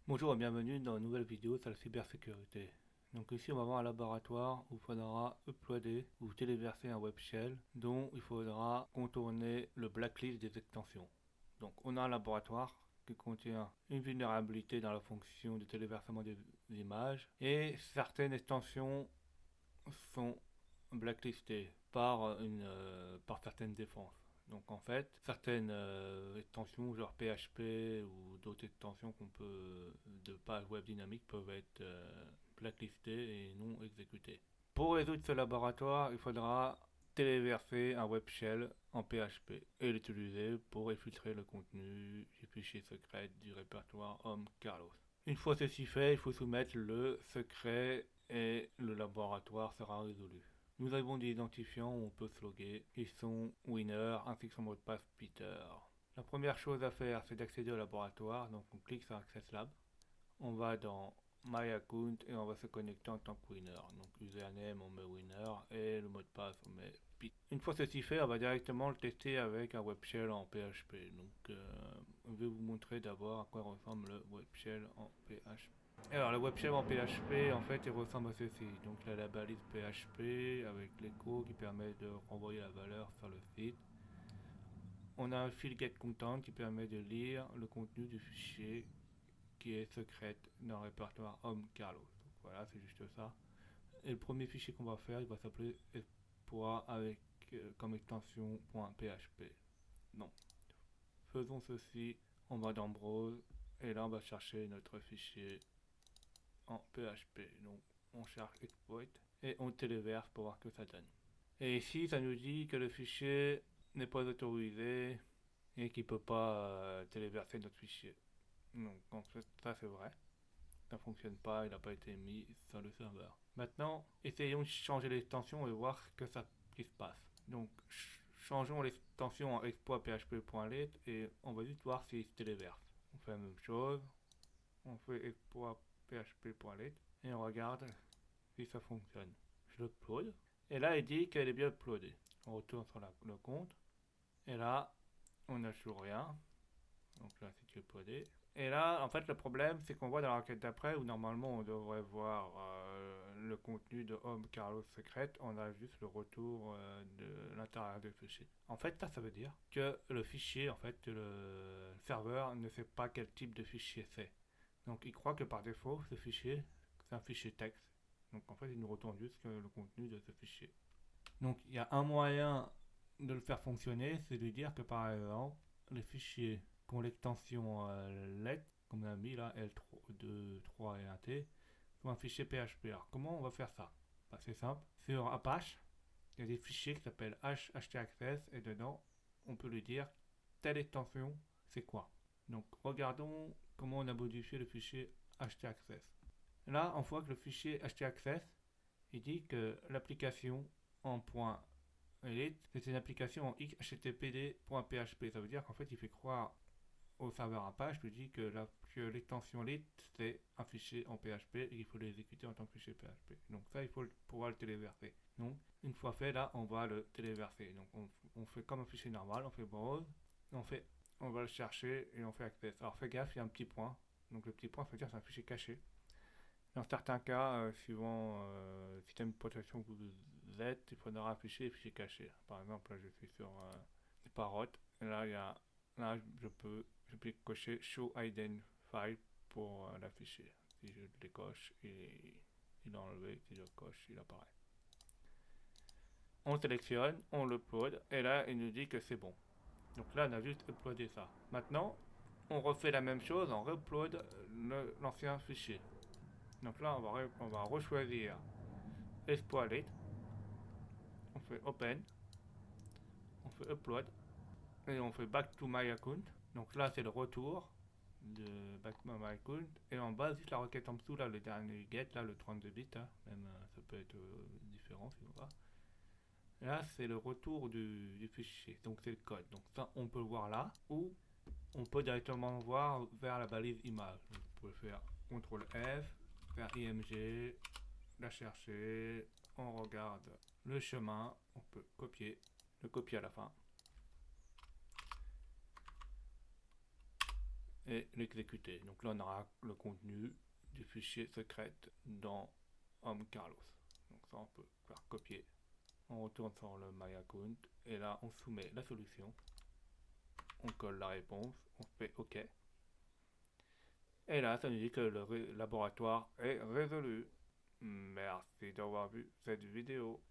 Bonjour et bienvenue dans une nouvelle vidéo sur la cybersécurité. Donc ici on va voir un laboratoire où il faudra uploader ou téléverser un web shell dont il faudra contourner le blacklist des extensions. Donc on a un laboratoire qui contient une vulnérabilité dans la fonction de téléversement des images et certaines extensions sont blacklistées par certaines défenses. Donc en fait, certaines extensions genre PHP ou d'autres extensions qu'on peut de pages web dynamiques peuvent être blacklistées et non exécutées. Pour résoudre ce laboratoire, il faudra téléverser un web shell en PHP et l'utiliser pour infiltrer le contenu du fichier secret du répertoire Home Carlos. Une fois ceci fait, il faut soumettre le secret et le laboratoire sera résolu. Nous avons des identifiants où on peut se loguer, qui sont winner ainsi que son mot de passe Peter. La première chose à faire, c'est d'accéder au laboratoire, donc on clique sur Access Lab, on va dans My Account et on va se connecter en tant que winner. Donc username on met winner et le mot de passe on met Peter. Une fois ceci fait, on va directement le tester avec un web shell en PHP. Donc je vais vous montrer d'abord à quoi ressemble le web shell en PHP. Alors, le web shell en PHP, en fait, il ressemble à ceci. Donc, il a la balise PHP avec l'écho qui permet de renvoyer la valeur sur le site. On a un file get content qui permet de lire le contenu du fichier qui est secret dans le répertoire Home Carlos. Donc, voilà, c'est juste ça. Et le premier fichier qu'on va faire, il va s'appeler exploit avec comme extension .php. Non. Faisons ceci. On va dans Browse et là, on va chercher notre fichier en PHP. Donc on cherche exploit et on téléverse pour voir ce que ça donne. Et ici, ça nous dit que le fichier n'est pas autorisé et qu'il ne peut pas téléverser notre fichier. Donc en fait, ça c'est vrai. Ça ne fonctionne pas, il n'a pas été mis sur le serveur. Maintenant, essayons de changer l'extension et voir ce qui se passe. Donc changeons l'extension en exploit php.let et on va juste voir s'il se téléverse. On fait la même chose. On fait exploit php.let et on regarde si ça fonctionne. Je l'upload et là il dit qu'elle est bien uploadée. On retourne sur le compte et là on n'a toujours rien. Donc là c'est uploadé. Et là en fait le problème c'est qu'on voit dans la requête d'après où normalement on devrait voir le contenu de Home Carlos Secret, on a juste le retour de l'intérieur du fichier. En fait ça veut dire que le fichier, en fait le serveur ne sait pas quel type de fichier c'est. Donc il croit que par défaut ce fichier c'est un fichier texte. Donc en fait il nous retourne juste le contenu de ce fichier. Donc il y a un moyen de le faire fonctionner, c'est de dire que par exemple les fichiers qui ont l'extension let, comme on a mis là, L2, 3 et 1T, sont un fichier PHP. Alors comment on va faire ça? Bah, c'est simple. Sur Apache, il y a des fichiers qui s'appellent htaccess et dedans on peut lui dire telle extension c'est quoi. Donc regardons comment on a modifié le fichier htaccess. Là on voit que le fichier htaccess il dit que l'application en .elite c'est une application en httpd.php. Ça veut dire qu'en fait il fait croire au serveur Apache, lui dit que l'extension lit c'est un fichier en PHP et qu'il faut l'exécuter en tant que fichier PHP. Donc ça il faut pouvoir le téléverser. Donc une fois fait là on va le téléverser. Donc on fait comme un fichier normal, on fait browse, on va le chercher et on fait access. Alors fais gaffe, il y a un petit point. Donc le petit point ça veut dire que c'est un fichier caché. Dans certains cas, suivant le système de protection que vous êtes, il faudra afficher les fichiers cachés. Par exemple, là je suis sur Parrot, et là, je peux cocher Show Hidden File pour l'afficher. Si je le coche, il est enlevé, si je le coche, il apparaît. On sélectionne, on l'upload, et là il nous dit que c'est bon. Donc là on a juste uploadé ça. Maintenant, on refait la même chose, on re-upload l'ancien fichier. Donc là, on va rechoisir exploit late. On fait open. On fait upload. Et on fait back to my account. Donc là, c'est le retour de back to my account. Et en bas, juste la requête en dessous, là, le dernier get, là, le 32 bits. Hein, même ça peut être différent si on va. Là, c'est le retour du fichier. Donc c'est le code. Donc ça, on peut le voir là. Ou on peut directement le voir vers la balise image. Donc, on peut faire CTRL F, faire IMG, la chercher, on regarde le chemin, on peut le copier à la fin. et l'exécuter. Donc là on aura le contenu du fichier secret dans Home Carlos. Donc ça on peut faire copier. On retourne sur le My Account et là on soumet la solution. On colle la réponse, on fait OK. Et là ça nous dit que le laboratoire est résolu. Merci d'avoir vu cette vidéo.